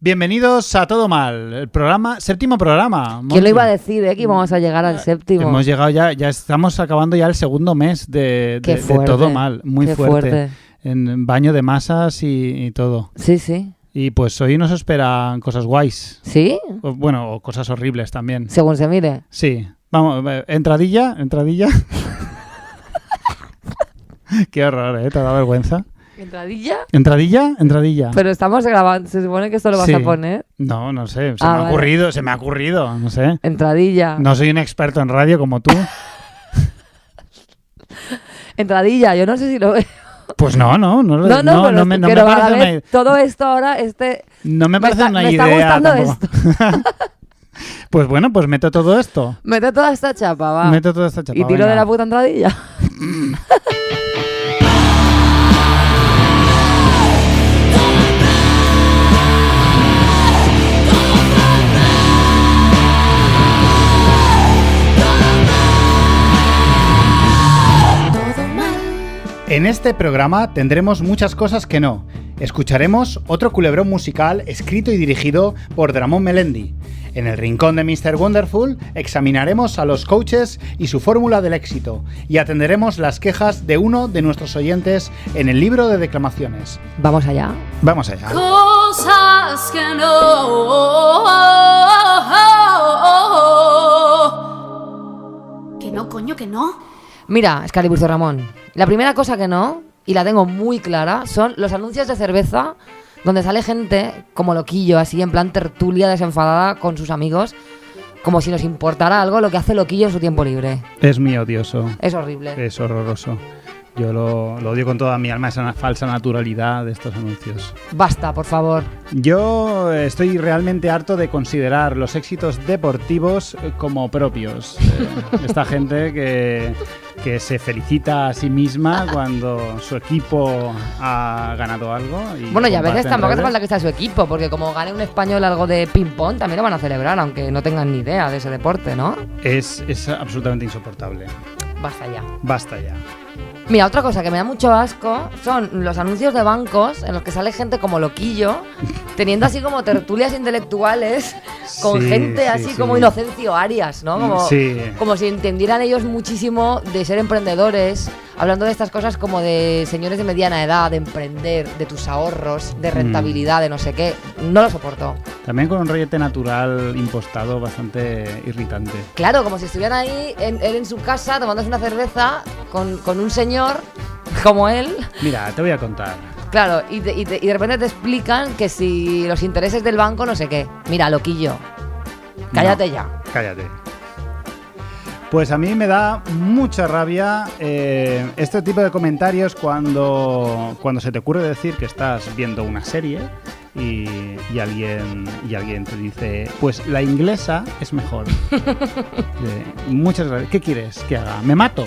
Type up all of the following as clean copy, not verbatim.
Bienvenidos a Todo Mal, el séptimo programa. ¿Quién lo iba a decir, que íbamos a llegar al séptimo? Hemos llegado ya estamos acabando ya el segundo mes de Todo Mal, muy fuerte. En baño de masas y todo. Sí, sí. Y pues hoy nos esperan cosas guays. ¿Sí? O cosas horribles también. Según se mire. Sí. Vamos, entradilla. Qué horror, ¿Te ha dado vergüenza? ¿Entradilla? Pero estamos grabando, se supone que esto lo vas a poner. No sé, se me ha ocurrido, no sé. Entradilla. No soy un experto en radio como tú. Entradilla, yo no sé si lo veo. Pues no me parece todo esto ahora, no me parece una idea. Me está gustando tampoco. Esto. Pues bueno, pues meto todo esto. Meto toda esta chapa, va. Meto toda esta chapa. Y tiro de la puta entradilla. En este programa tendremos muchas cosas que no. Escucharemos otro culebrón musical escrito y dirigido por Dramón Melendi. En el rincón de Mr. Wonderful examinaremos a los coaches y su fórmula del éxito y atenderemos las quejas de uno de nuestros oyentes en el libro de declamaciones. ¿Vamos allá? Vamos allá. Cosas que no. Que no, coño, que no. Mira, Escaliburzo Ramón, la primera cosa que no, y la tengo muy clara, son los anuncios de cerveza donde sale gente como loquillo, así en plan tertulia desenfadada con sus amigos, como si nos importara algo lo que hace loquillo en su tiempo libre. Es muy odioso. Es horrible. Es horroroso. Yo lo odio con toda mi alma, esa falsa naturalidad de estos anuncios. Basta, por favor. Yo estoy realmente harto de considerar los éxitos deportivos como propios. Esta gente que se felicita a sí misma cuando su equipo ha ganado algo. Bueno, y a veces tampoco hace falta que sea su equipo, porque como gane un español algo de ping-pong, también lo van a celebrar, aunque no tengan ni idea de ese deporte, ¿no? Es absolutamente insoportable. Basta ya. Mira, otra cosa que me da mucho asco son los anuncios de bancos en los que sale gente como loquillo, teniendo así como tertulias intelectuales con gente así como Inocencio Arias, ¿no? Como si entendieran ellos muchísimo de ser emprendedores, hablando de estas cosas como de señores de mediana edad, de emprender, de tus ahorros, de rentabilidad, de no sé qué. No lo soporto. También con un rollete natural impostado bastante irritante. Claro, como si estuvieran ahí él en su casa tomándose una cerveza con un señor como él. Mira, te voy a contar. Claro, y de repente te explican que si los intereses del banco no sé qué. Mira, loquillo, cállate ya. Cállate. Pues a mí me da mucha rabia este tipo de comentarios cuando se te ocurre decir que estás viendo una serie y alguien te dice, pues la inglesa es mejor. Muchas gracias. ¿Qué quieres que haga? ¿Me mato?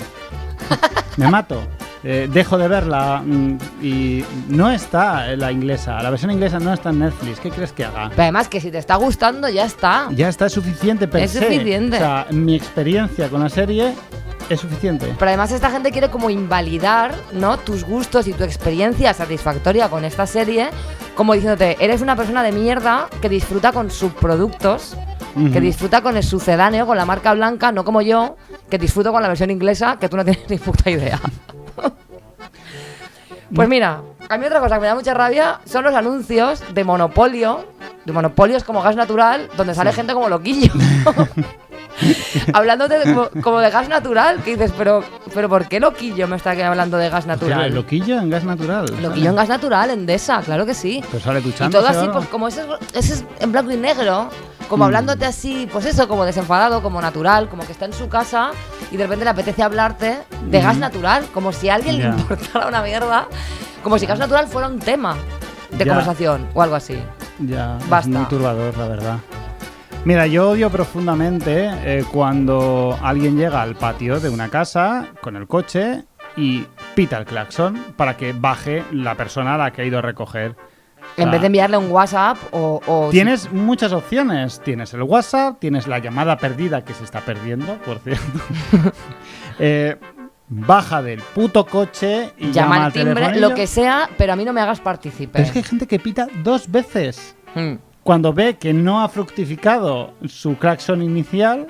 Dejo de verla y no está la inglesa. La versión inglesa no está en Netflix. ¿Qué crees que haga? Pero además que si te está gustando ya está. Ya está, es suficiente per se. Es suficiente. O sea, mi experiencia con la serie es suficiente. Pero además esta gente quiere como invalidar, ¿no?, tus gustos y tu experiencia satisfactoria con esta serie, como diciéndote, eres una persona de mierda que disfruta con subproductos, que disfruta con el sucedáneo, con la marca blanca, no como yo, que disfruto con la versión inglesa, que tú no tienes ni puta idea. Pues mira, a mí otra cosa que me da mucha rabia son los anuncios de monopolios como gas natural, donde sale gente como loquillo. Hablándote como de gas natural, que dices, pero ¿por qué loquillo me está hablando de gas natural? ¿Loquillo en gas natural? Loquillo en gas natural, Endesa, claro que sí. Pues sale duchando. Y todo así, pues como ese es en blanco y negro, como hablándote así, pues eso, como desenfadado, como natural, como que está en su casa y de repente le apetece hablarte de gas natural, como si a alguien le importara una mierda, como si gas natural fuera un tema de conversación o algo así. Ya, basta. Es muy turbador, la verdad. Mira, yo odio profundamente cuando alguien llega al patio de una casa con el coche y pita el claxon para que baje la persona a la que ha ido a recoger. En vez de enviarle un WhatsApp o tienes muchas opciones. Tienes el WhatsApp, tienes la llamada perdida que se está perdiendo, por cierto. Baja del puto coche y llama al timbre, telefonillo. lo que sea, pero a mí no me hagas partícipe. Pero es que hay gente que pita 2 veces. cuando ve que no ha fructificado su claxon inicial,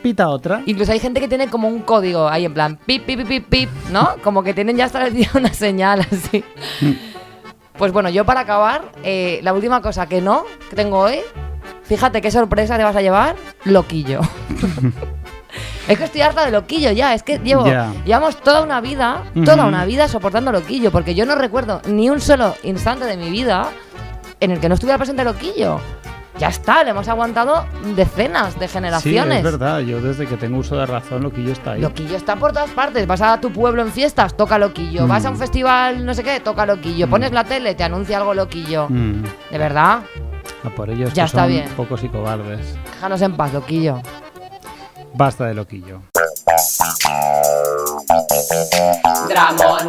pita otra. Incluso hay gente que tiene como un código ahí en plan pip, pip, pip, pip, pip, ¿no? Como que tienen ya establecida una señal así. Pues bueno, yo para acabar, la última cosa que tengo hoy, fíjate qué sorpresa te vas a llevar, loquillo. Es que estoy harta de loquillo ya, es que llevamos toda una vida soportando loquillo, porque yo no recuerdo ni un solo instante de mi vida en el que no estuviera presente loquillo. Ya está, le hemos aguantado decenas de generaciones. Sí, es verdad, yo desde que tengo uso de razón, loquillo está ahí. Loquillo está por todas partes. Vas a tu pueblo en fiestas, toca loquillo. Vas a un festival, no sé qué, toca loquillo. Pones la tele, te anuncia algo loquillo. ¿De verdad? Por ellos ya está son bien. Pocos y cobardes. Déjanos en paz, loquillo. Basta de loquillo. Dramón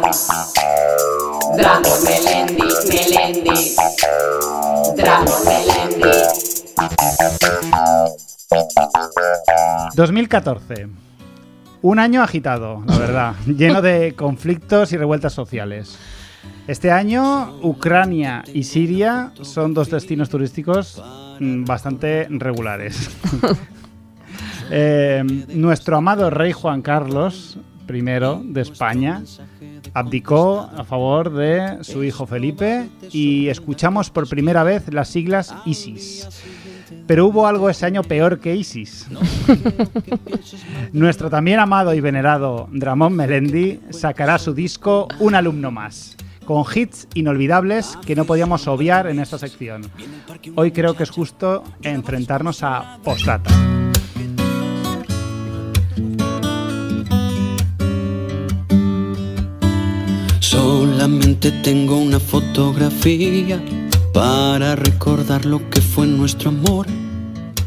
Melendi. Dramón Melendi. 2014. Un año agitado, la verdad, lleno de conflictos y revueltas sociales. Este año, Ucrania y Siria son dos destinos turísticos bastante regulares. Nuestro amado rey Juan Carlos I de España abdicó a favor de su hijo Felipe y escuchamos por primera vez las siglas ISIS. Pero hubo algo ese año peor que ISIS. Nuestro también amado y venerado Dramón Melendi sacará su disco Un alumno más, con hits inolvidables que no podíamos obviar en esta sección. Hoy creo que es justo enfrentarnos a Postdata. Solamente tengo una fotografía para recordar lo que fue nuestro amor.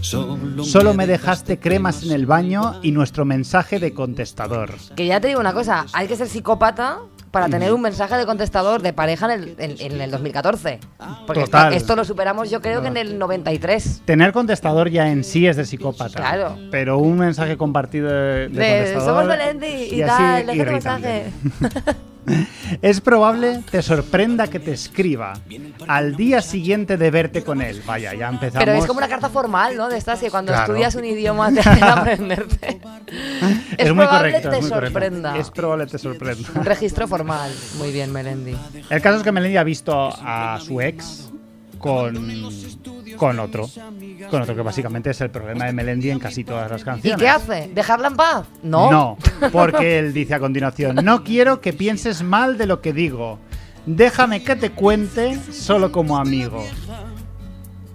Solo me dejaste cremas en el baño y nuestro mensaje de contestador. Que ya te digo una cosa, hay que ser psicópata para tener un mensaje de contestador de pareja en el 2014. Porque esto lo superamos yo creo que en el 93. Tener contestador ya en sí es de psicópata. Claro. Pero un mensaje compartido de contestador... Somos Melendi y tal, deja tu mensaje. Es probable te sorprenda que te escriba al día siguiente de verte con él. Vaya, ya empezamos. Pero es como una carta formal, ¿no? De estas que cuando estudias un idioma te hacen aprenderte. Es muy correcto. Te sorprenda. Es probable que te sorprenda. Un registro formal. Muy bien, Melendi. El caso es que Melendi ha visto a su ex con otro que básicamente es el problema de Melendi en casi todas las canciones. ¿Y qué hace? ¿Dejarla en paz? No, porque él dice a continuación: no quiero que pienses mal de lo que digo, déjame que te cuente solo como amigo.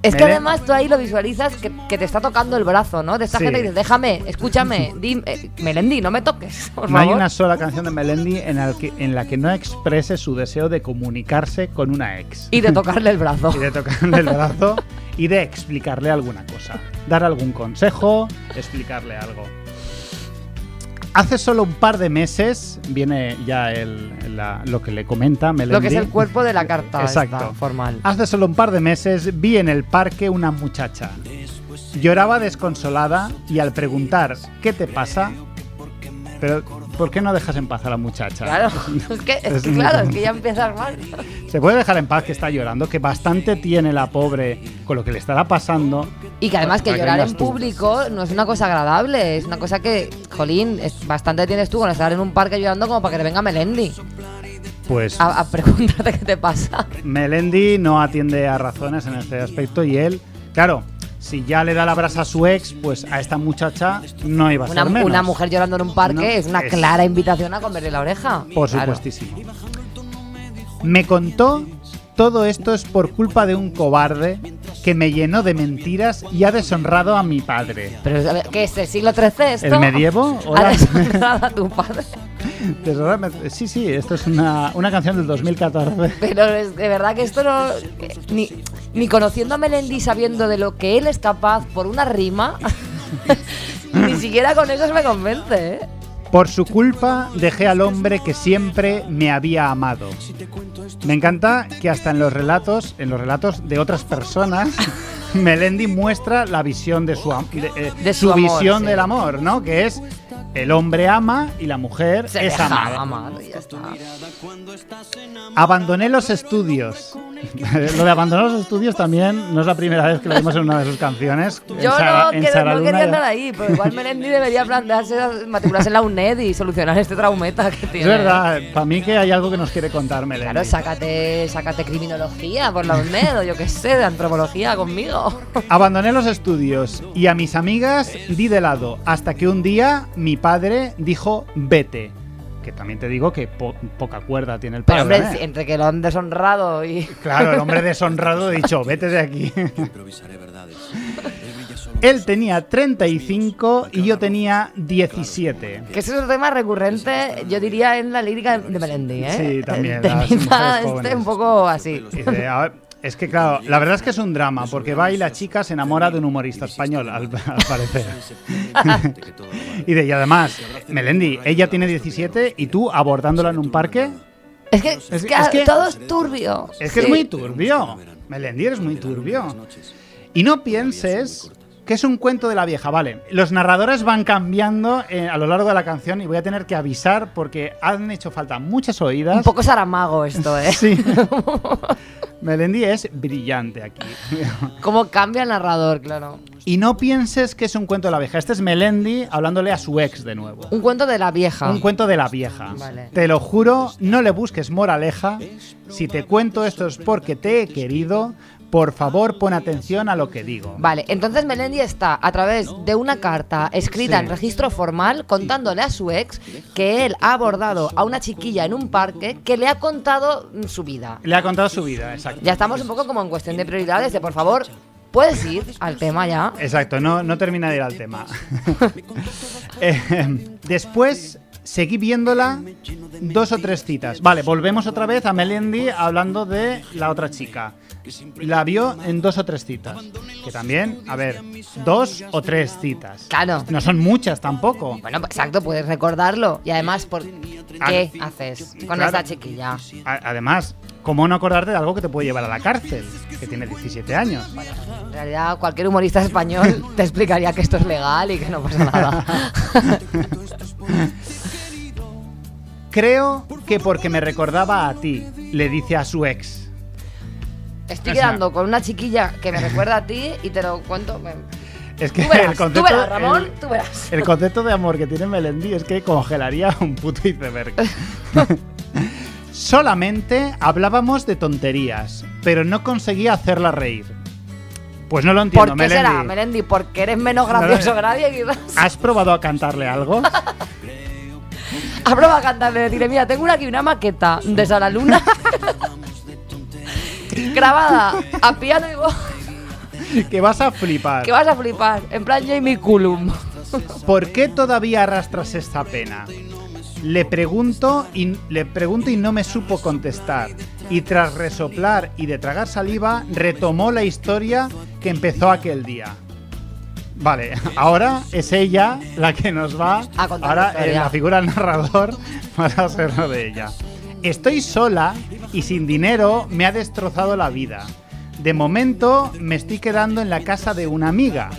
Es que además tú ahí lo visualizas que te está tocando el brazo, ¿no? De esta gente que dice, déjame, escúchame, Melendi, no me toques, por favor. No hay una sola canción de Melendi en la que no exprese su deseo de comunicarse con una ex. Y de tocarle el brazo. Y de tocarle el brazo y de explicarle alguna cosa. Dar algún consejo, explicarle algo. Hace solo un par de meses viene ya lo que le comenta Melendi. Lo que es el cuerpo de la carta. Exacto. Formal. Hace solo un par de meses vi en el parque una muchacha. Lloraba desconsolada y al preguntar ¿qué te pasa? Pero ¿por qué no dejas en paz a la muchacha? Claro, es que ya empiezas mal. Se puede dejar en paz que está llorando, que bastante tiene la pobre con lo que le estará pasando. Y que además que llorar en público no es una cosa agradable, es una cosa que, jolín, bastante tienes tú con estar en un parque llorando como para que te venga Melendi. Pues a preguntarte qué te pasa. Melendi no atiende a razones en este aspecto y él, claro, si ya le da la brasa a su ex, pues a esta muchacha no iba a ser menos. Una mujer llorando en un parque es una clara invitación a comerle la oreja. Por supuestísimo. Me contó: todo esto es por culpa de un cobarde que me llenó de mentiras y ha deshonrado a mi padre. ¿Pero qué es el siglo XIII esto? ¿El medievo? ¿Ha deshonrado a tu padre? Sí, esto es una canción del 2014. Pero es de verdad que esto no... Ni conociendo a Melendi, sabiendo de lo que él es capaz por una rima, ni siquiera con eso me convence, ¿eh? Por su culpa dejé al hombre que siempre me había amado. Me encanta que hasta en los relatos de otras personas, Melendi muestra la visión de su amor, visión sí, del amor, ¿no? Que es el hombre ama y la mujer Se es deja amada. amar y ya está. Abandoné los estudios. Lo de abandonar los estudios también no es la primera vez que lo vimos en una de sus canciones. Yo no quería Luna andar ahí, pero igual Melendi debería plantearse matricularse en la UNED y solucionar este traumeta que tiene. Es verdad, para mí que hay algo que nos quiere contar Melendi. Claro, sácate criminología por la UNED o yo qué sé, de antropología conmigo. Abandoné los estudios y a mis amigas di de lado hasta que un día mi padre dijo vete. Que también te digo que poca cuerda tiene el padre. Pero hombre, entre que lo han deshonrado y... Claro, el hombre deshonrado ha dicho vete de aquí. Él tenía 35 y yo tenía 17. Que ese es un tema recurrente, yo diría, en la lírica de Melendi, ¿eh? Sí, también. Temita un poco así. Dice, a ver, es que claro, la verdad es que es un drama, porque va y la chica se enamora de un humorista español, al parecer. Y además, Melendi, ella tiene 17 y tú abordándola en un parque. Es que todo es turbio. Es que sí. es muy turbio. Melendi, eres muy turbio. Y no pienses que es un cuento de la vieja, vale. Los narradores van cambiando a lo largo de la canción y voy a tener que avisar porque han hecho falta muchas oídas. Un poco Saramago esto, ¿eh? Sí. Melendi es brillante aquí. Cómo cambia el narrador, claro. Y no pienses que es un cuento de la vieja. Este es Melendi hablándole a su ex de nuevo. Un cuento de la vieja. Un cuento de la vieja. Vale. Te lo juro, no le busques moraleja. Si te cuento esto es porque te he querido. Por favor, pon atención a lo que digo. Vale, entonces Melendi está a través de una carta escrita Sí. en registro formal contándole a su ex que él ha abordado a una chiquilla en un parque que le ha contado su vida. Le ha contado su vida, exacto. Ya estamos un poco como en cuestión de prioridades, de por favor, ¿puedes ir al tema ya? Exacto, no termina de ir al tema. Después seguí viéndola 2 o 3 citas. Vale, volvemos otra vez a Melendi hablando de la otra chica. La vio en 2 o 3 citas. Que también, a ver, 2 o 3 citas. Claro. No son muchas tampoco. Bueno, pues exacto, puedes recordarlo. Y además, ¿qué haces con Claro. esta chiquilla? Además, ¿cómo no acordarte de algo que te puede llevar a la cárcel? Que tiene 17 años. En realidad, cualquier humorista español te explicaría que esto es legal y que no pasa nada. Creo que porque me recordaba a ti, le dice a su ex. Estoy O sea, quedando con una chiquilla que me recuerda a ti y te lo cuento. Es que Tú verás, el concepto, tú verás, Ramón, tú verás. el concepto de amor que tiene Melendi es que congelaría un puto iceberg. Solamente hablábamos de tonterías, pero no conseguía hacerla reír. Pues no lo entiendo, ¿Por qué Melendi. será, Melendi? ¿Porque eres menos gracioso que nadie, quizás? ¿Has probado a cantarle algo? A prueba a cantarle, decirle, mira, tengo aquí una maqueta de Sara Luna grabada a piano y voz, Que vas a flipar. que vas a flipar, en plan Jamie Cullum. ¿Por qué todavía arrastras esta pena? Le pregunto y no me supo contestar. Y tras resoplar y de tragar saliva, retomó la historia que empezó aquel día. Vale, ahora es ella la que nos va A contar ahora la historia. la figura del narrador para hacerlo de ella. Estoy sola y sin dinero me ha destrozado la vida. De momento me estoy quedando en la casa de una amiga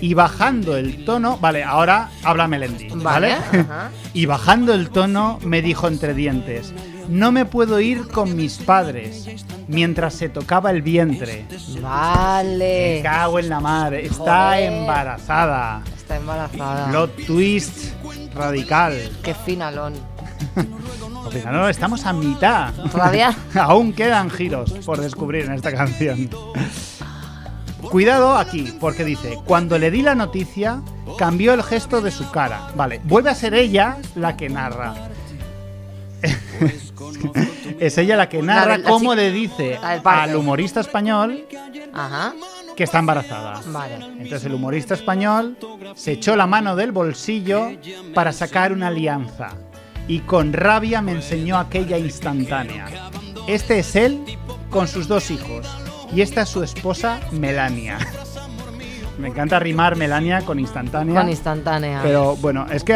y bajando el tono, vale, ahora habla Melendi, ¿vale? Ajá. Y bajando el tono me dijo entre dientes: no me puedo ir con mis padres, mientras se tocaba el vientre. Me Vale. cago en la madre, está Joder. embarazada. Está embarazada. Plot twist radical. Qué finalón. Al final no, estamos a mitad. ¿Todavía? Aún quedan giros por descubrir en esta canción. Cuidado aquí, porque dice: cuando le di la noticia, cambió el gesto de su cara. Vale, vuelve a ser ella la que narra. Es ella la que narra la cómo chica- le dice la del parque. al humorista español Ajá. que está embarazada. Vale. Entonces el humorista español se echó la mano del bolsillo para sacar una alianza y con rabia me enseñó aquella instantánea. Este es él con sus 2 hijos y esta es su esposa Melania. Me encanta rimar Melania con instantánea. Con instantánea. Pero bueno, es que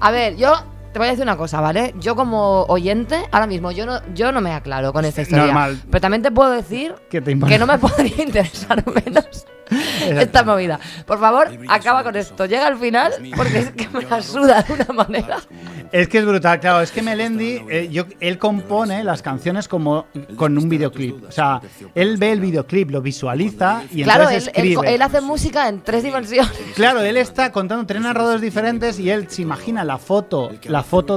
A ver, yo te voy a decir una cosa, ¿vale? Yo como oyente, ahora mismo, yo no me aclaro con esta historia. Normal. Pero también te puedo decir ¿Qué te importa? que no me podría interesar menos esta movida. Por favor, acaba con esto. Llega al final porque es que me la suda de una manera. Es que es brutal, claro. Es que Melendi, él compone las canciones como con un videoclip. O sea, él ve el videoclip, lo visualiza y entonces escribe. Él hace música en 3 dimensiones. Claro, él está contando 3 narradores diferentes y él se imagina la foto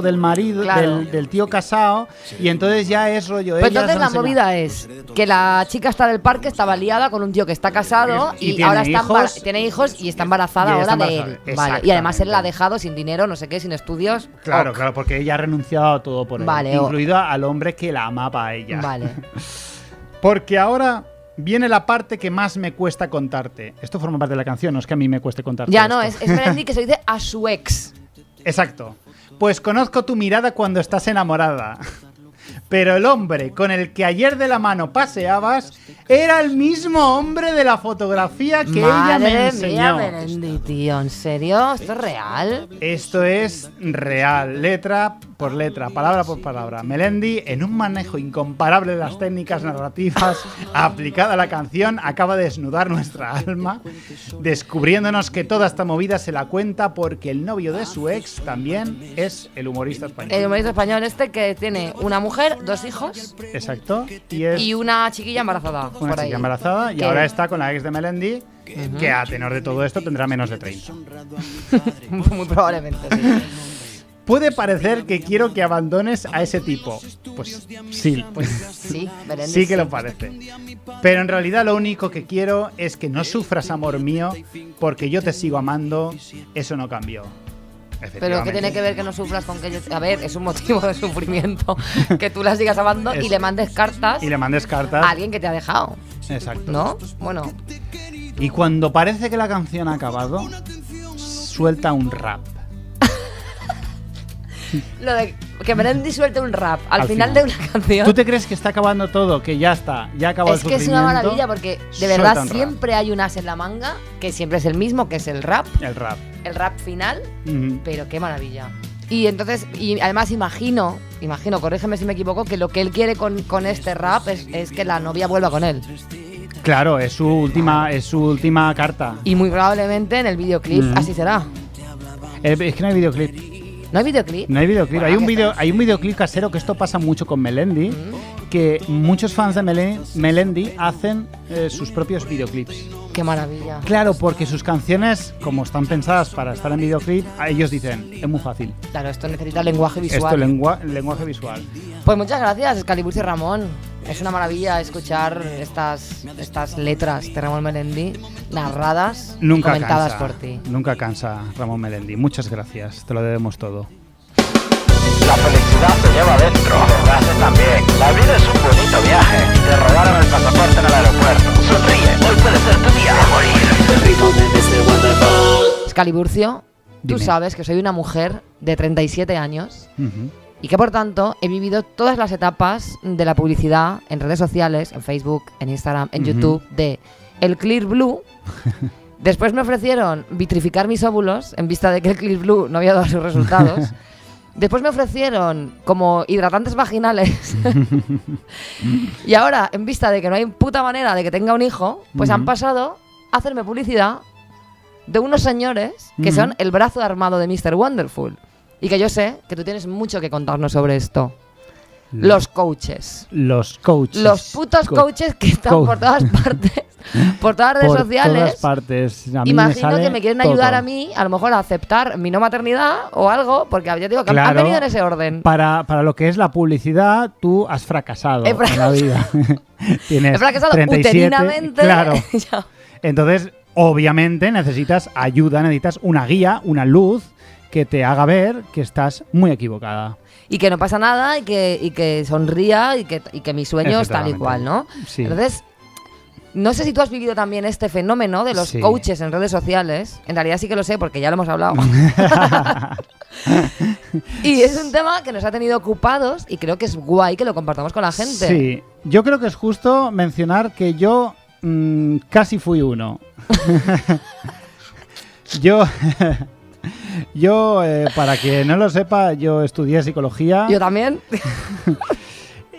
del marido, claro, del tío casado, y entonces ya es rollo. Pues entonces la movida es que la chica está del parque, estaba liada con un tío que está casado y ahora tiene hijos y está embarazada ahora de él. Vale. Y además él la ha dejado sin dinero, no sé qué, sin estudios. Claro, claro, porque ella ha renunciado a todo por él, incluido al hombre que la amaba a ella. Vale. Porque ahora viene la parte que más me cuesta contarte. Esto forma parte de la canción, no es que a mí me cueste contarte. Ya, esto. no, es Melendi que se dice a su ex. Exacto. Pues conozco tu mirada cuando estás enamorada. Pero el hombre con el que ayer de la mano paseabas era el mismo hombre de la fotografía que ella me enseñó. Madre mía, Melendi, tío, ¿en serio? ¿Esto es real? Esto es real, letra por letra, palabra por palabra. Melendi, en un manejo incomparable de las técnicas narrativas aplicada a la canción, acaba de desnudar nuestra alma, descubriéndonos que toda esta movida se la cuenta porque el novio de su ex también es el humorista español. El humorista español que tiene una mujer, 2 hijos. Exacto. Y una chiquilla embarazada. Una chiquilla embarazada y ahora está con la ex de Melendi, que a tenor de todo esto tendrá menos de 30. Muy probablemente, sí. Puede parecer que quiero que abandones a ese tipo. Pues sí. Sí, Melendi, sí que lo parece. Pero en realidad lo único que quiero es que no sufras, amor mío, porque yo te sigo amando. Eso no cambió. Pero ¿qué tiene que ver que no sufras con que yo... A ver, es un motivo de sufrimiento que tú la sigas amando y le mandes cartas. Y le mandes cartas a alguien que te ha dejado. Exacto. ¿No? Bueno. Y cuando parece que la canción ha acabado, suelta un rap. Lo de que Melendi suelte un rap al final de una canción. ¿Tú te crees que está acabando todo? Que ya está, ya acabó el sufrimiento. Es que es una maravilla porque de verdad siempre hay un as en la manga que siempre es el mismo, que es el rap. El rap final, pero qué maravilla. Y entonces, y además imagino, corrígeme si me equivoco, que lo que él quiere con este rap es que la novia vuelva con él. Claro, es su última carta. Y muy probablemente en el videoclip así será. Es que no hay videoclip. ¿No hay videoclip? No hay videoclip. Bueno, hay un videoclip casero, que esto pasa mucho con Melendi, que muchos fans de Melendi hacen sus propios videoclips. ¡Qué maravilla! Claro, porque sus canciones, como están pensadas para estar en videoclip, ellos dicen, es muy fácil. Claro, esto necesita lenguaje visual. Lenguaje visual. Pues muchas gracias, Excalibur y Ramón. Es una maravilla escuchar estas letras de Ramón Melendi narradas y comentadas por ti. Nunca cansa Ramón Melendi. Muchas gracias, te lo debemos todo. La felicidad se lleva dentro, hace también. La vida es un bonito viaje. Te robaron el pasaporte en el aeropuerto. Sonríe, hoy puede ser tu día de morir. El ritmo de Mr. Wonderful. Excaliburcio, tú sabes que soy una mujer de 37 años. Y que por tanto he vivido todas las etapas de la publicidad en redes sociales, en Facebook, en Instagram, en YouTube, de el Clear Blue. Después me ofrecieron vitrificar mis óvulos en vista de que el Clear Blue no había dado sus resultados. Después me ofrecieron como hidratantes vaginales. Y ahora, en vista de que no hay puta manera de que tenga un hijo, pues han pasado a hacerme publicidad de unos señores que son el brazo armado de Mr. Wonderful. Y que yo sé que tú tienes mucho que contarnos sobre esto. Los coaches. Los coaches. Los putos coaches que están por todas partes. Por todas las redes sociales. Por todas partes. Imagino que me quieren ayudar a mí, a lo mejor a aceptar mi no maternidad o algo, porque ya digo que han venido en ese orden. Para lo que es la publicidad, tú has fracasado en la vida. He fracasado 37, uterinamente. Claro. Entonces, obviamente, necesitas ayuda, necesitas una guía, una luz que te haga ver que estás muy equivocada. Y que no pasa nada, y que sonría, y que mi sueño es tal y cual, ¿no? Sí. Entonces, no sé si tú has vivido también este fenómeno de los coaches en redes sociales. En realidad sí que lo sé, porque ya lo hemos hablado. Y es un tema que nos ha tenido ocupados y creo que es guay que lo compartamos con la gente. Sí, yo creo que es justo mencionar que yo casi fui uno. Yo, para quien no lo sepa, yo estudié psicología. Yo también.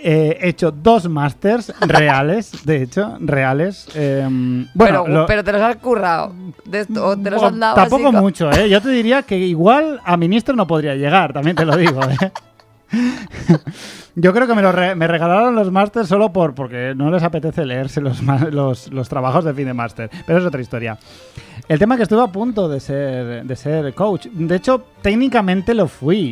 He hecho 2 másters reales, de hecho, reales. Pero te los has currado. ¿O te los han dado tampoco así mucho, ¿eh? Yo te diría que igual a ministro no podría llegar, también te lo digo, ¿eh? Yo creo que me regalaron los másters solo porque no les apetece leerse los trabajos de fin de máster. Pero es otra historia. El tema es que estuve a punto de ser coach. De hecho, técnicamente lo fui.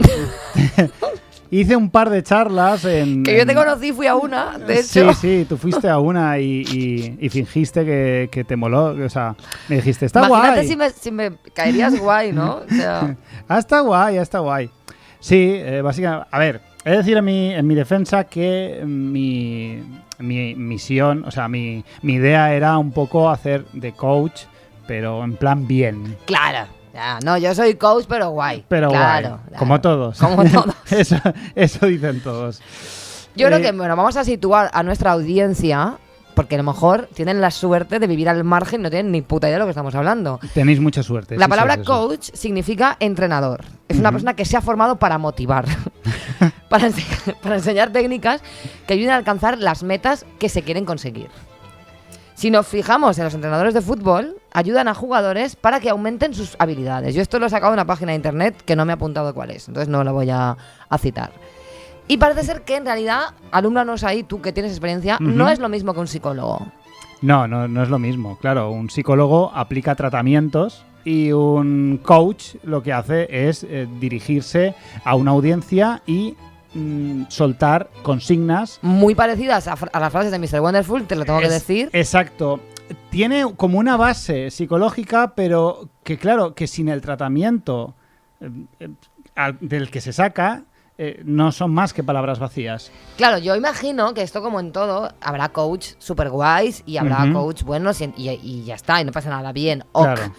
Hice un par de charlas en... Que yo te conocí, fui a una, de hecho. Sí, tú fuiste a una y fingiste que te moló. O sea, me dijiste, está guay. Imagínate si me caerías guay, ¿no? O sea... Está guay. Sí, básicamente... A ver, he de decir en mi defensa que mi misión, o sea, mi idea era un poco hacer de coach, pero en plan bien. Claro. Ya, no, yo soy coach, pero guay. Pero claro, guay, como todos. Como todos. eso dicen todos. Yo creo que, bueno, vamos a situar a nuestra audiencia, porque a lo mejor tienen la suerte de vivir al margen y no tienen ni puta idea de lo que estamos hablando. Tenéis mucha suerte. La palabra coach significa entrenador. Es una persona que se ha formado para motivar, para enseñar técnicas que ayuden a alcanzar las metas que se quieren conseguir. Si nos fijamos en los entrenadores de fútbol, ayudan a jugadores para que aumenten sus habilidades. Yo esto lo he sacado de una página de internet que no me ha apuntado cuál es, entonces no lo voy a citar. Y parece ser que en realidad, alúmbranos ahí, tú que tienes experiencia, no es lo mismo que un psicólogo. No es lo mismo. Claro, un psicólogo aplica tratamientos y un coach lo que hace es dirigirse a una audiencia y soltar consignas muy parecidas a las frases de Mr. Wonderful, te lo tengo que decir. Exacto. Tiene como una base psicológica, pero que claro, que sin el tratamiento del que se saca, no son más que palabras vacías. Claro, yo imagino que esto, como en todo, habrá coach super guays y habrá coach buenos y ya está, y no pasa nada bien. Claro.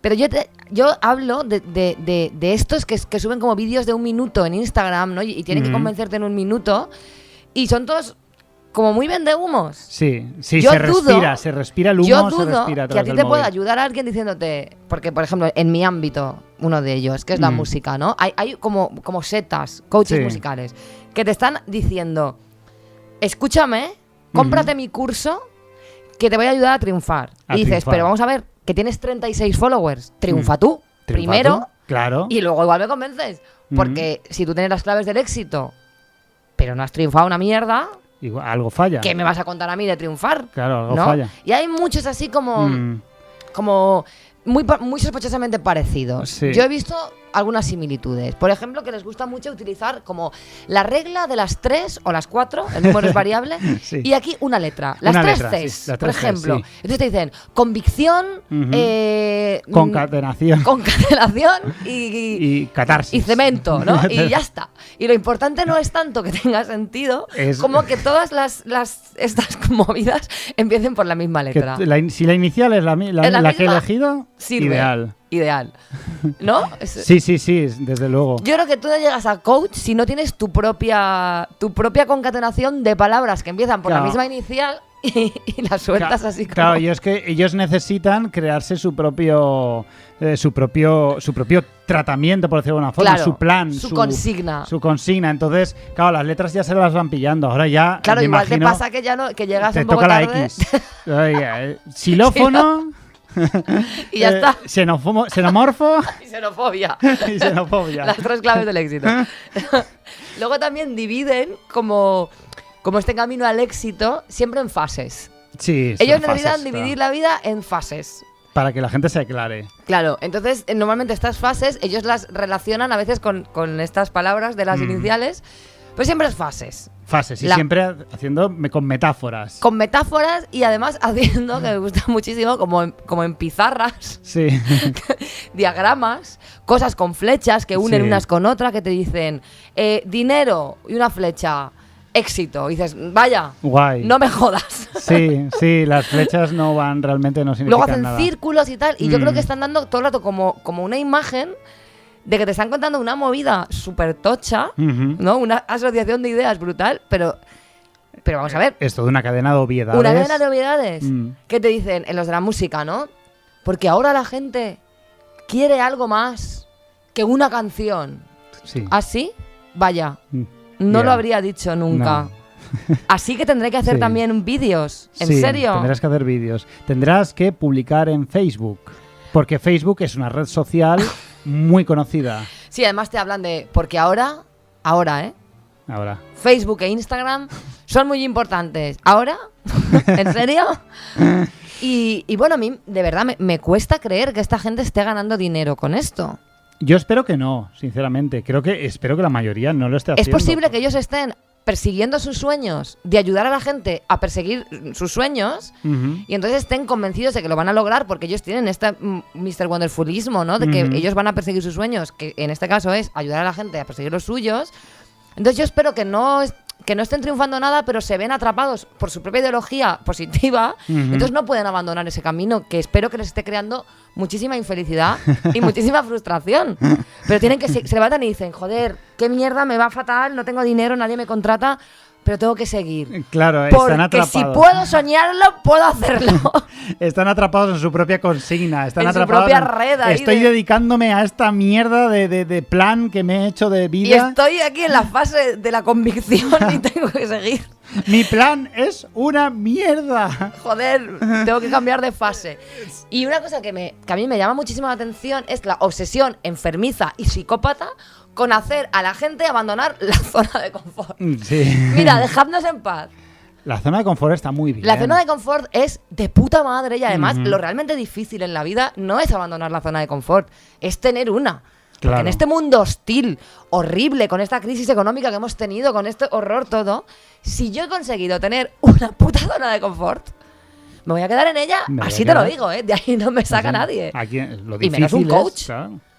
Pero yo hablo de estos que suben como vídeos de 1 minuto en Instagram, ¿no? Y tienen que convencerte en 1 minuto. Y son todos como muy vendehumos. Sí, se respira el humo, yo dudo se respira que a ti te pueda ayudar a alguien diciéndote... Porque, por ejemplo, en mi ámbito, uno de ellos, que es la música, ¿no? Hay como setas, coaches musicales, que te están diciendo, escúchame, cómprate mi curso, que te voy a ayudar a triunfar. Y dices, pero vamos a ver, que tienes 36 followers, triunfa tú primero, claro. Y luego igual me convences. Porque si tú tienes las claves del éxito, pero no has triunfado una mierda... Igual, algo falla. ¿Qué me vas a contar a mí de triunfar? Claro, algo falla. Y hay muchos así como muy sospechosamente parecidos. Sí. Yo he visto algunas similitudes. Por ejemplo, que les gusta mucho utilizar como la regla de las 3 o las 4, el número es variable, y aquí una letra. Las 3 Cs, sí, por ejemplo. Sí. Entonces te dicen convicción, concatenación y catarsis. Y cemento, ¿no? Y ya está. Y lo importante no es tanto que tenga sentido como que todas estas movidas empiecen por la misma letra. Si la inicial es la que he elegido, sirve. Ideal. ¿No? Sí, desde luego. Yo creo que tú no llegas a coach si no tienes tu propia concatenación de palabras que empiezan por la misma inicial y las sueltas así como... Claro, y es que ellos necesitan crearse su propio tratamiento, por decirlo de una forma, su plan, su consigna. Su consigna. Entonces, claro, las letras ya se las van pillando. Ahora ya, claro, igual te pasa que ya no, que llegas un poco tarde. Te toca la X. Xilófono... y ya está. Xenomorfo y xenofobia. Las 3 claves del éxito. Luego también dividen como este camino al éxito siempre en fases. Sí, ellos necesitan dividir la vida en fases. Para que la gente se aclare. Claro, entonces normalmente estas fases ellos las relacionan a veces con estas palabras de las iniciales, pero siempre es fases. Y siempre haciendo con metáforas. Con metáforas y además haciendo, que me gusta muchísimo, como en pizarras. Sí. Diagramas, cosas con flechas que unen unas con otras, que te dicen dinero y una flecha, éxito. Y dices, vaya, guay. No me jodas. Sí, las flechas no significan nada. Luego hacen círculos y tal, y yo creo que están dando todo el rato como una imagen de que te están contando una movida súper tocha, ¿no? Una asociación de ideas brutal, pero vamos a ver. Es toda una cadena de obviedades. Una cadena de obviedades que te dicen en los de la música, ¿no? Porque ahora la gente quiere algo más que una canción. Sí. ¿Así? Vaya. No lo habría dicho nunca. Así que tendré que hacer también vídeos. ¿En serio? Tendrás que hacer vídeos. Tendrás que publicar en Facebook. Porque Facebook es una red social muy conocida. Sí, además te hablan de... Porque ahora, Facebook e Instagram son muy importantes. ¿Ahora? ¿En serio? Y bueno, a mí de verdad me cuesta creer que esta gente esté ganando dinero con esto. Yo espero que no, sinceramente. Espero que la mayoría no lo esté haciendo. Es posible que ellos estén persiguiendo sus sueños, de ayudar a la gente a perseguir sus sueños, y entonces estén convencidos de que lo van a lograr porque ellos tienen este Mr. Wonderfulismo, ¿no? De que ellos van a perseguir sus sueños, que en este caso es ayudar a la gente a perseguir los suyos. Entonces yo espero que no estén triunfando nada, pero se ven atrapados por su propia ideología positiva, entonces no pueden abandonar ese camino, que espero que les esté creando muchísima infelicidad y muchísima frustración. Pero tienen que se levantan y dicen, joder, qué mierda, me va fatal, no tengo dinero, nadie me contrata, pero tengo que seguir. Claro, están atrapados. Porque si puedo soñarlo, puedo hacerlo. Están atrapados en su propia consigna. Están en atrapados su propia red. Estoy dedicándome a esta mierda de plan que me he hecho de vida. Y estoy aquí en la fase de la convicción y tengo que seguir. Mi plan es una mierda. Joder, tengo que cambiar de fase. Y una cosa que a mí me llama muchísimo la atención es la obsesión enfermiza y psicópata con hacer a la gente abandonar la zona de confort. Sí. Mira, dejadnos en paz. La zona de confort está muy bien. La zona de confort es de puta madre y además lo realmente difícil en la vida no es abandonar la zona de confort, es tener una. Porque en este mundo hostil, horrible, con esta crisis económica que hemos tenido, con este horror todo, si yo he conseguido tener una puta zona de confort, me voy a quedar en ella, así te lo digo, de ahí no me saca nadie. Aquí, lo y menos un coach.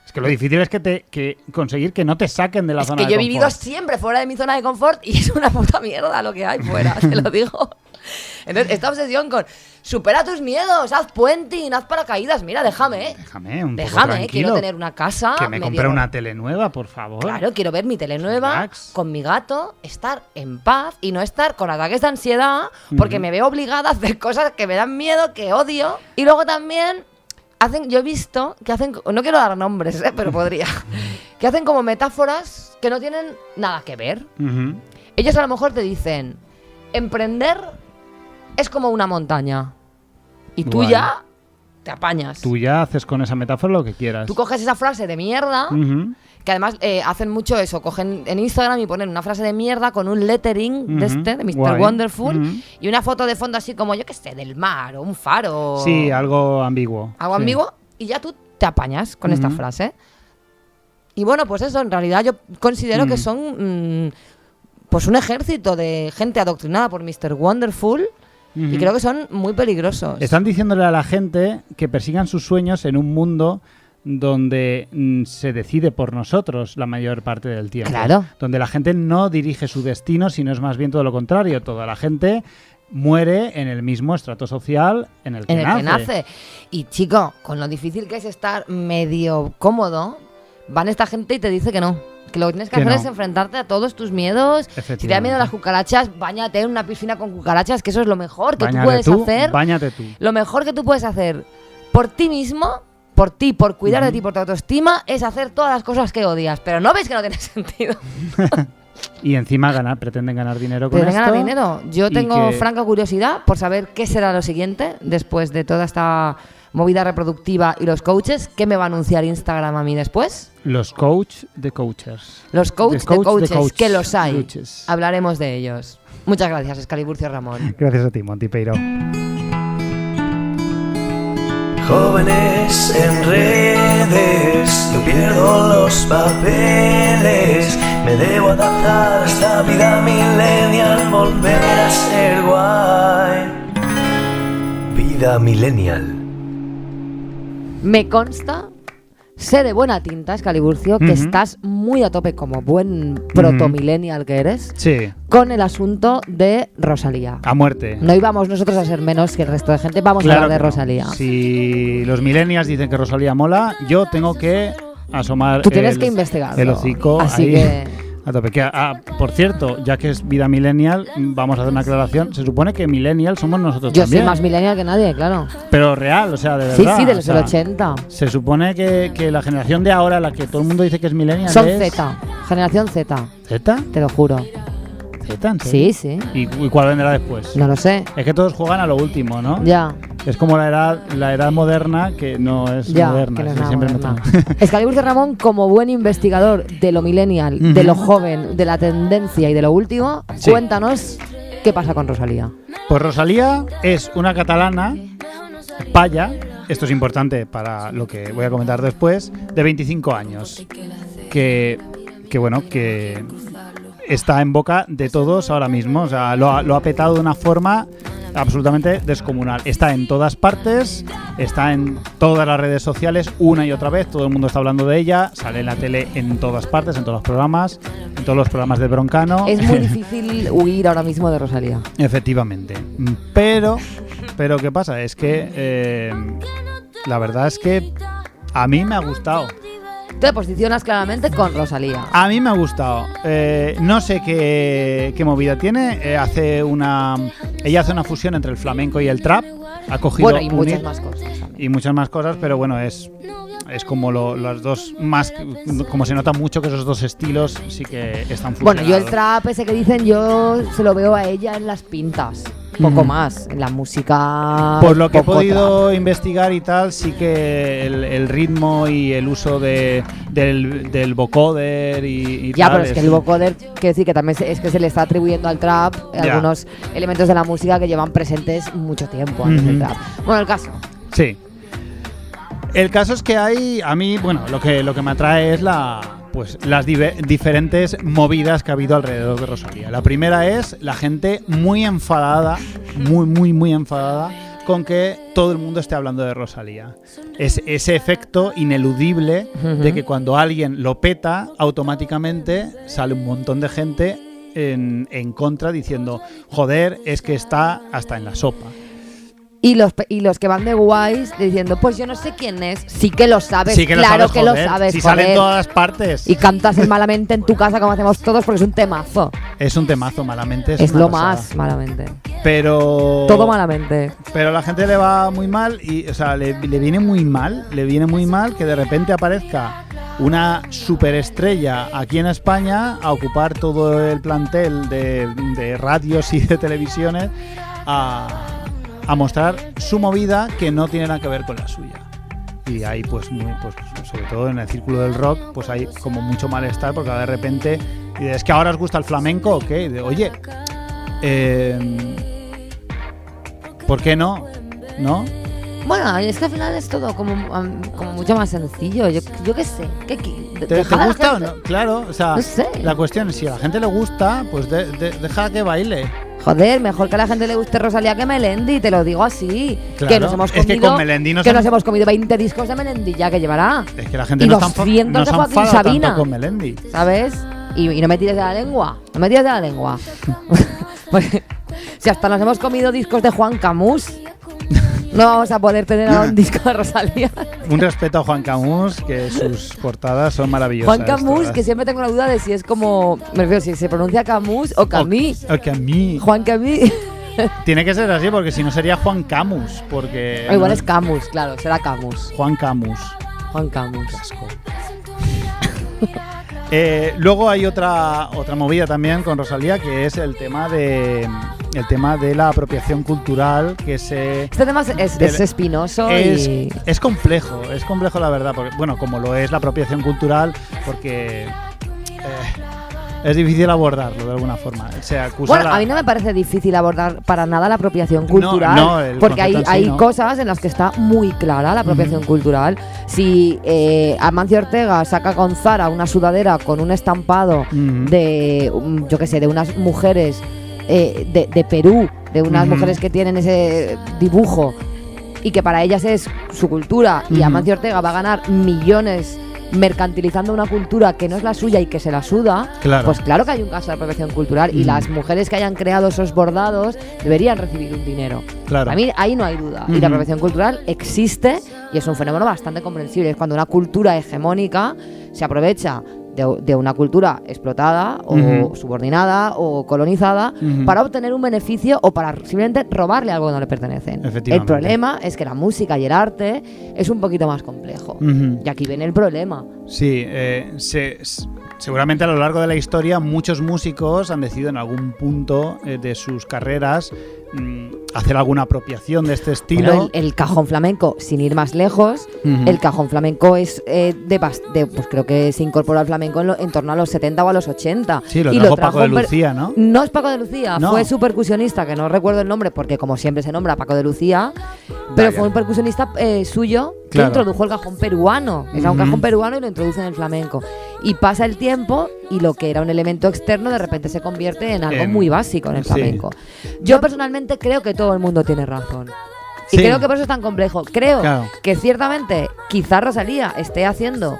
Es que lo difícil es que conseguir que no te saquen de la zona de confort. Es que yo he vivido siempre fuera de mi zona de confort y es una puta mierda lo que hay fuera, te lo digo. Entonces, esta obsesión con supera tus miedos, haz puenting, haz paracaídas. Mira, déjame, quiero tener una casa. Que me compre una tele nueva, por favor. Claro, quiero ver mi tele nueva con mi gato, estar en paz y no estar con ataques de ansiedad porque me veo obligada a hacer cosas que me dan miedo, que odio. Y luego también yo he visto que hacen, no quiero dar nombres, pero podría, que hacen como metáforas que no tienen nada que ver. Ellos a lo mejor te dicen, emprender es como una montaña y tú ya te apañas. Tú ya haces con esa metáfora lo que quieras. Tú coges esa frase de mierda, que además hacen mucho eso, cogen en Instagram y ponen una frase de mierda con un lettering de Mr. Wonderful y una foto de fondo así como, yo qué sé, del mar o un faro. Sí, algo ambiguo. Algo ambiguo y ya tú te apañas con esta frase. Y bueno, pues eso, en realidad yo considero que son pues un ejército de gente adoctrinada por Mr. Wonderful. Y creo que son muy peligrosos. Están diciéndole a la gente que persigan sus sueños en un mundo donde se decide por nosotros la mayor parte del tiempo. Claro. Donde la gente no dirige su destino, sino es más bien todo lo contrario. Toda la gente muere en el mismo estrato social en el que nace. Y chico, con lo difícil que es estar medio cómodo, van esta gente y te dice que no. Que lo que tienes que hacer es enfrentarte a todos tus miedos. Si te da miedo las cucarachas, báñate en una piscina con cucarachas, que eso es lo mejor que tú puedes hacer. Báñate tú. Lo mejor que tú puedes hacer por ti mismo, por ti, por cuidar de ti, por tu autoestima, es hacer todas las cosas que odias. Pero no ves que no tiene sentido. Y encima pretenden ganar dinero con esto. Ganar dinero. Yo tengo franca curiosidad por saber qué será lo siguiente después de toda esta movida reproductiva y los coaches. ¿Qué me va a anunciar Instagram a mí después? Los coach de coaches. Los coach de coaches, que los hay. Hablaremos de ellos. Muchas gracias, Escaliburcio Ramón. Gracias a ti, Monty Peiro. Jóvenes en redes, yo pierdo los papeles. Me debo adaptar a esta vida millennial, volver a ser guay. Vida millennial. Me consta, sé de buena tinta, Escaliburcio, que estás muy a tope como buen proto-millennial que eres, con el asunto de Rosalía. A muerte. No íbamos nosotros a ser menos que el resto de gente, vamos a hablar de Rosalía. Si los millennials dicen que Rosalía mola, yo tengo que asomar Tú tienes que investigarlo. El hocico así ahí. Que... A tope. Por cierto, ya que es vida millennial, vamos a hacer una aclaración. Se supone que millennial somos nosotros también. Yo soy más millennial que nadie, claro. Pero real, o sea, de verdad. Sí, de los 80. Se supone que la generación de ahora, la que todo el mundo dice que es millennial, son Z. Generación Z. ¿Z? Te lo juro. Z, ¿en serio? Sí. ¿Y cuál vendrá después? No lo sé. Es que todos juegan a lo último, ¿no? Ya. Es como la edad moderna, que no es moderna. Que no es sí, nada siempre moderna. metemos. Excalibur de Ramón, como buen investigador de lo millennial, de lo joven, de la tendencia y de lo último, Sí. Cuéntanos qué pasa con Rosalía. Pues Rosalía es una catalana, paya, esto es importante para lo que voy a comentar después, de 25 años, que está en boca de todos ahora mismo, o sea, lo ha petado de una forma absolutamente descomunal. Está en todas partes, está en todas las redes sociales una y otra vez, todo el mundo está hablando de ella, sale en la tele en todas partes, en todos los programas de Broncano. Es muy difícil huir ahora mismo de Rosalía. Efectivamente. Pero ¿qué pasa? Es que la verdad es que a mí me ha gustado. Te posicionas claramente con Rosalía. A mí me ha gustado. No sé qué movida tiene. Ella hace una fusión entre el flamenco y el trap. Ha cogido Bueno, y muchas más cosas también. Y muchas más cosas, pero bueno, es como los dos más, como se nota mucho que esos dos estilos sí que están fusionados. Bueno, yo el trap ese que dicen, yo se lo veo a ella en las pintas. Poco más, en la música. Por lo que he poco podido trap. investigar y tal, sí que el ritmo y el uso del vocoder y Ya, tal. pero es que el vocoder, que decir que también es que se le está atribuyendo al trap algunos elementos de la música que llevan presentes mucho tiempo antes del trap. Bueno, el caso. Sí. El caso es que a mí, bueno, lo que me atrae es las diferentes movidas que ha habido alrededor de Rosalía. La primera es la gente muy enfadada, muy enfadada con que todo el mundo esté hablando de Rosalía. Es ese efecto ineludible de que cuando alguien lo peta, automáticamente sale un montón de gente en contra diciendo, joder, es que está hasta en la sopa. Y los que van de guays diciendo, pues yo no sé quién es. Sí que lo sabes, Sí que claro lo sabes, que joder. lo sabes, Si joder. sale en todas partes. Y cantas el Malamente en tu casa como hacemos todos porque es un temazo. Es un temazo, Malamente. Es una lo pasada. más Malamente. Pero Todo Malamente. Pero a la gente le va muy mal y, o sea, le viene muy mal que de repente aparezca una superestrella aquí en España a ocupar todo el plantel de radios y de televisiones a mostrar su movida que no tiene nada que ver con la suya. Y ahí pues sobre todo en el círculo del rock pues hay como mucho malestar porque de repente es que ahora os gusta el flamenco o qué, oye, ¿por qué no? ¿No? Bueno, es que al final es todo como mucho más sencillo. Yo qué sé. ¿Te gusta o no? Claro, o sea, No sé. la cuestión es si a la gente le gusta, pues deja que baile. Joder, mejor que a la gente le guste Rosalía que Melendi, te lo digo así. Claro, Que nos hemos es que comido, con Melendi nos nos hemos comido 20 discos de Melendi ya que llevará. Es que la gente Y no 200 de Joaquín enfada Sabina. tanto con Melendi. ¿Sabes? Y no me tires de la lengua. No me tires de la lengua. Porque si hasta nos hemos comido discos de Juan Camus, no vamos a poder tener ahora un disco de Rosalía. Un respeto a Juan Camus, que sus portadas son maravillosas. Juan Camus, todas. que siempre tengo la duda de si es como, me refiero, si se pronuncia Camus o Camille. O Camille. Juan Camille. Tiene que ser así, porque si no sería Juan Camus. Porque O igual es Camus, claro, será Camus. Juan Camus. Juan Camus. Luego hay otra movida también con Rosalía, que es el tema de la apropiación cultural, que se Este tema es espinoso y... es complejo la verdad, porque, bueno, como lo es la apropiación cultural, porque es difícil abordarlo de alguna forma. Se acusa Bueno, a mí no me parece difícil abordar para nada la apropiación cultural, no, el porque hay concepto en sí, no. cosas en las que está muy clara la apropiación cultural. Si Amancio Ortega saca con Zara una sudadera con un estampado de, yo qué sé, de unas mujeres de Perú, de unas mujeres que tienen ese dibujo y que para ellas es su cultura, y Amancio Ortega va a ganar millones mercantilizando una cultura que no es la suya y que se la suda, Claro. pues claro que hay un caso de apropiación cultural y las mujeres que hayan creado esos bordados deberían recibir un dinero. Claro. A mí ahí no hay duda. Y la apropiación cultural existe y es un fenómeno bastante comprensible. Es cuando una cultura hegemónica se aprovecha de una cultura explotada o subordinada o colonizada para obtener un beneficio o para simplemente robarle algo que no le pertenece. Efectivamente. El problema es que la música y el arte es un poquito más complejo. Y aquí viene el problema. Sí, seguramente a lo largo de la historia muchos músicos han decidido en algún punto de sus carreras hacer alguna apropiación de este estilo. Bueno, el cajón flamenco, sin ir más lejos, el cajón flamenco es pues creo que se incorporó al flamenco en torno a los 70 o a los 80. Sí, lo trajo Paco de Lucía, ¿no? No es Paco de Lucía, no. Fue su percusionista, que no recuerdo el nombre porque como siempre se nombra Paco de Lucía, pero fue un percusionista suyo que introdujo el cajón peruano. Era un cajón peruano y lo introduce en el flamenco. Y pasa el tiempo y lo que era un elemento externo de repente se convierte en algo muy básico en el flamenco. Yo personalmente creo que todo el mundo tiene razón. Y creo que por eso es tan complejo. Creo que ciertamente quizá Rosalía esté haciendo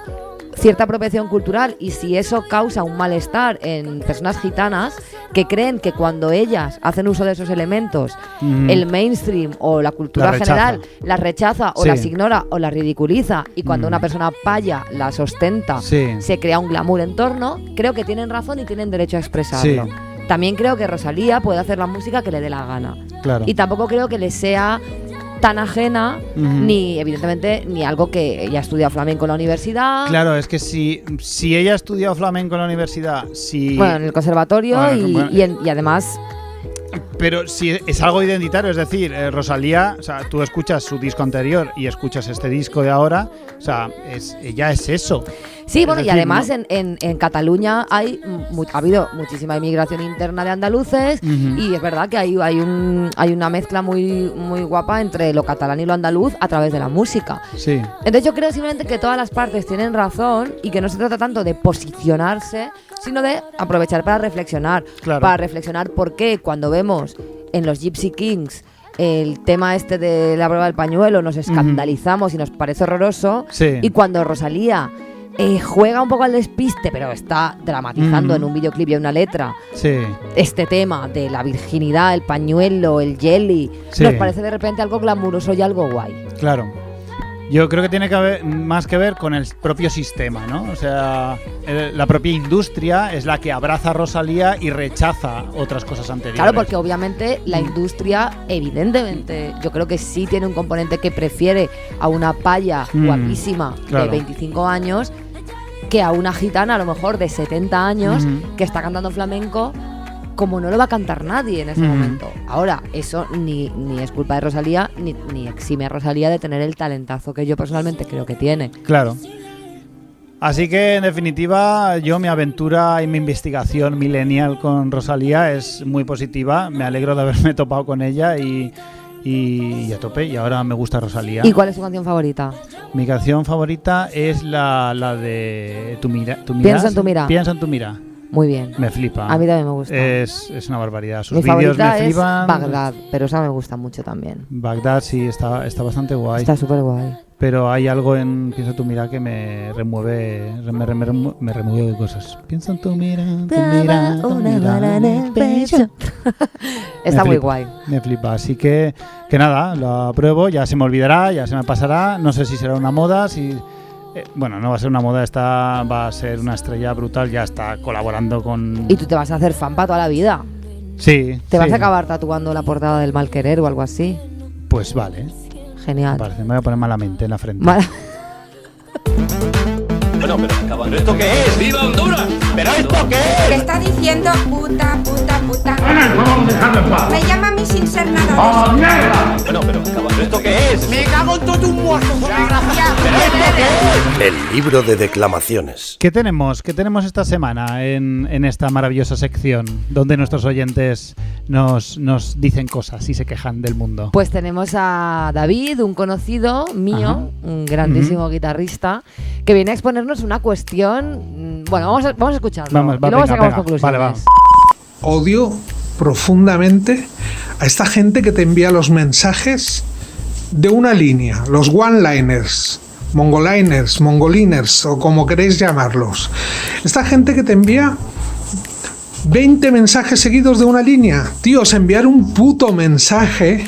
cierta apropiación cultural y si eso causa un malestar en personas gitanas que creen que cuando ellas hacen uso de esos elementos el mainstream o la cultura general las rechaza o las ignora o las ridiculiza y cuando una persona paya las ostenta se crea un glamour en torno, creo que tienen razón y tienen derecho a expresarlo. También creo que Rosalía puede hacer la música que le dé la gana y tampoco creo que le sea tan ajena, ni evidentemente ni algo que ella ha estudiado flamenco en la universidad. Claro, es que si ella ha estudiado flamenco en la universidad, bueno, en el conservatorio y además... Pero si es algo identitario, es decir, Rosalía, o sea, tú escuchas su disco anterior y escuchas este disco de ahora, o sea, ella es eso. Sí, bueno, y además en Cataluña ha habido muchísima inmigración interna de andaluces y es verdad que hay una mezcla muy, muy guapa entre lo catalán y lo andaluz a través de la música. Sí. Entonces yo creo simplemente que todas las partes tienen razón y que no se trata tanto de posicionarse, sino de aprovechar para reflexionar. Para reflexionar por qué cuando vemos en los Gypsy Kings el tema este de la prueba del pañuelo nos escandalizamos y nos parece horroroso y cuando Rosalía juega un poco al despiste pero está dramatizando en un videoclip y una letra este tema de la virginidad, el pañuelo, el jelly, nos parece de repente algo glamuroso y algo guay. Claro. Yo creo que tiene que haber más que ver con el propio sistema, ¿no? O sea, la propia industria es la que abraza a Rosalía y rechaza otras cosas anteriores. Claro, porque obviamente la industria, evidentemente, yo creo que sí tiene un componente que prefiere a una paya guapísima de 25 años que a una gitana a lo mejor de 70 años que está cantando flamenco como no lo va a cantar nadie en ese momento. Ahora, eso ni es culpa de Rosalía, ni exime a Rosalía de tener el talentazo que yo personalmente creo que tiene. Claro. Así que, en definitiva, mi aventura y mi investigación millennial con Rosalía es muy positiva. Me alegro de haberme topado con ella y a tope. Y ahora me gusta Rosalía. ¿Y cuál es tu canción favorita? Mi canción favorita es la de Tu Mira. Piensa en tu mira. Piensa en tu mira. Muy bien. Me flipa. A mí también me gusta. Es una barbaridad. Sus Mi vídeos favorita me flipan. es Bagdad, pero esa me gusta mucho también. Bagdad sí, está bastante guay. Está súper guay. Pero hay algo en Piensa tu mira que me remueve de cosas. Piensa en tu mira, una bala en el pecho. Está muy guay. Me flipa. Así que nada, lo apruebo. Ya se me olvidará, ya se me pasará. No sé si será una moda, bueno, no va a ser una moda, va a ser una estrella brutal, ya está colaborando con... Y tú te vas a hacer fan para toda la vida. Sí. ¿Te vas a acabar tatuando la portada del Mal Querer o algo así? Pues vale. Genial. Me voy a poner malamente en la frente. Bueno, pero ¿esto qué es? ¡Viva Honduras! ¿Pero esto qué es? ¿Qué está diciendo puta? No vamos a dejarlo en paz. Me llama a mí sin ser nada. ¡Oh, mierda! Bueno, pero ¿esto qué es? ¡Me cago en todo un muerto, por desgracia! ¿Pero esto qué es? El libro de declamaciones. ¿Qué tenemos esta semana en esta maravillosa sección donde nuestros oyentes nos dicen cosas y se quejan del mundo? Pues tenemos a David, un conocido mío, un grandísimo guitarrista, que viene a exponernos una cuestión. Bueno, vamos a escucharlo. Y luego sacamos conclusiones. Vale, vamos. Odio profundamente a esta gente que te envía los mensajes de una línea, los one-liners, mongoliners, mongoliners o como queréis llamarlos. Esta gente que te envía 20 mensajes seguidos de una línea. Tíos, enviar un puto mensaje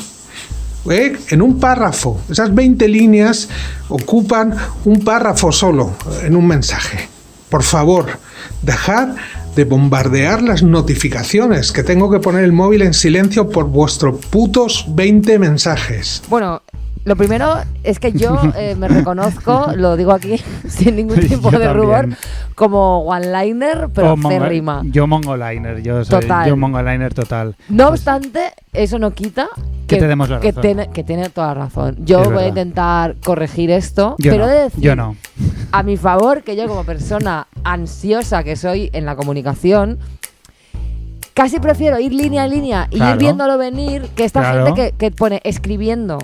en un párrafo. Esas 20 líneas ocupan un párrafo solo en un mensaje. Por favor, dejad de bombardear las notificaciones, que tengo que poner el móvil en silencio por vuestros putos 20 mensajes. Bueno, Lo primero es que yo me reconozco, lo digo aquí sin ningún tipo de rubor, como one-liner, pero acérrima. Yo mongoliner, yo mongoliner total. No obstante, eso no quita que te demos la razón. Que tiene toda la razón. Yo voy a intentar corregir esto, yo pero no, he de decir yo no. A mi favor que yo, como persona ansiosa que soy en la comunicación, casi prefiero ir línea a línea y ir viéndolo venir que esta gente que pone escribiendo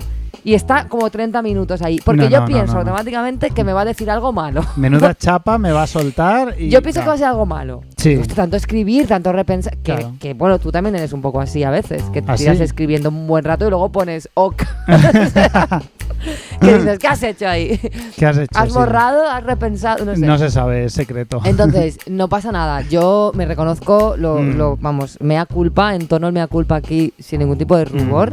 y está como 30 minutos ahí. Porque yo pienso automáticamente que me va a decir algo malo. Menuda chapa me va a soltar. Y yo pienso que va a ser algo malo. Sí. Tanto escribir, tanto repensar. Que bueno, tú también eres un poco así a veces. Que te tiras escribiendo un buen rato y luego pones ok. Que dices, ¿qué has hecho ahí? ¿Qué has hecho? ¿Has borrado? ¿Has repensado? No sé. No se sabe, es secreto. Entonces, no pasa nada. Yo me reconozco, mea culpa, entono el mea culpa aquí sin ningún tipo de rubor.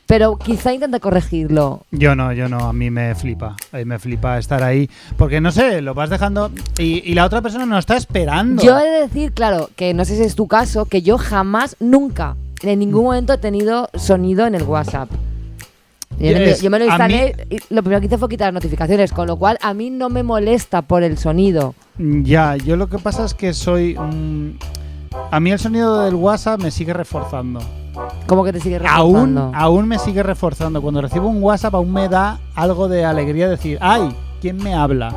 Pero quizá intente corregirlo. Yo no, a mí me flipa. A mí me flipa estar ahí. Porque no sé, lo vas dejando y la otra persona no está esperando. Yo he de decir, claro, que no sé si es tu caso, que yo jamás, nunca, en ningún momento he tenido sonido en el WhatsApp. Yo me lo instalé y lo primero que hice fue quitar las notificaciones, con lo cual a mí no me molesta por el sonido. Ya, yo lo que pasa es que soy... a mí el sonido del WhatsApp me sigue reforzando. ¿Cómo que te sigue reforzando? Aún me sigue reforzando. Cuando recibo un WhatsApp aún me da algo de alegría decir, ¡ay! ¿Quién me habla?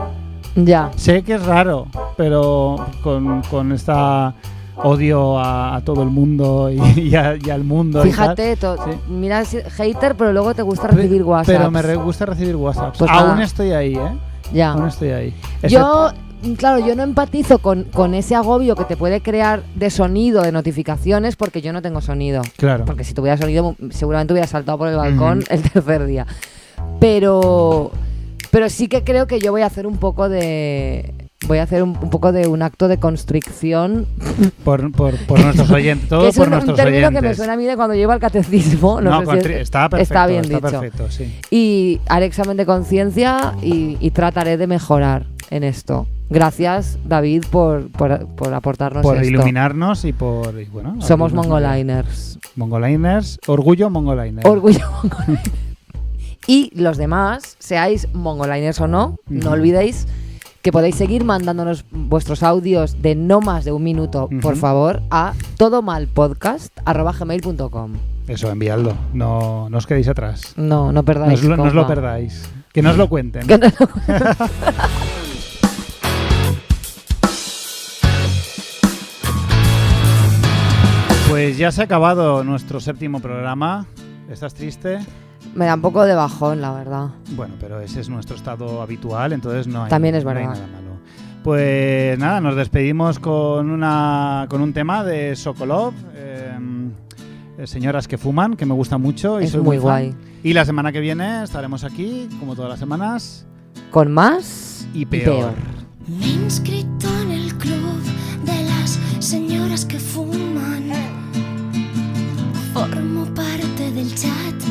Ya. Sé que es raro, pero con esta odio a todo el mundo y al mundo. Fíjate, mira, es hater, pero luego te gusta recibir WhatsApp. Pero me gusta recibir WhatsApp. Pues aún estoy ahí, ¿eh? Ya. Aún estoy ahí. Claro, yo no empatizo con ese agobio que te puede crear de sonido, de notificaciones, porque yo no tengo sonido. Claro. Porque si tuviera sonido, seguramente hubiera saltado por el balcón el tercer día. Pero sí que creo que yo voy a hacer un poco de... Voy a hacer un poco de un acto de constricción por nuestros oyentes, todo por nuestros oyentes. Es un término que me suena a mí de cuando llevo al catecismo. Está perfecto, está bien dicho. Perfecto, sí. Y haré examen de conciencia y trataré de mejorar en esto. Gracias, David, por aportarnos por esto. iluminarnos y bueno. Somos mongoliners. Mongoliners, orgullo mongoliner. Orgullo mongoliner. Y los demás, seáis mongoliners o no, no olvidéis que podéis seguir mandándonos vuestros audios de no más de un minuto, por favor, a todomalpodcast@gmail.com. Eso, enviadlo. No os quedéis atrás. No perdáis. No os lo perdáis. Que nos lo cuenten. Pues ya se ha acabado nuestro 7º programa. ¿Estás triste? Me da un poco de bajón, la verdad. Bueno, pero ese es nuestro estado habitual, entonces no hay, también es verdad. No hay nada malo. Pues nada, nos despedimos con un tema de Sokolov, Señoras que fuman, que me gusta mucho. Y es soy muy guay. Y la semana que viene estaremos aquí, como todas las semanas. Con más y peor. Me he inscrito en el club de las señoras que fuman. Formo parte del chat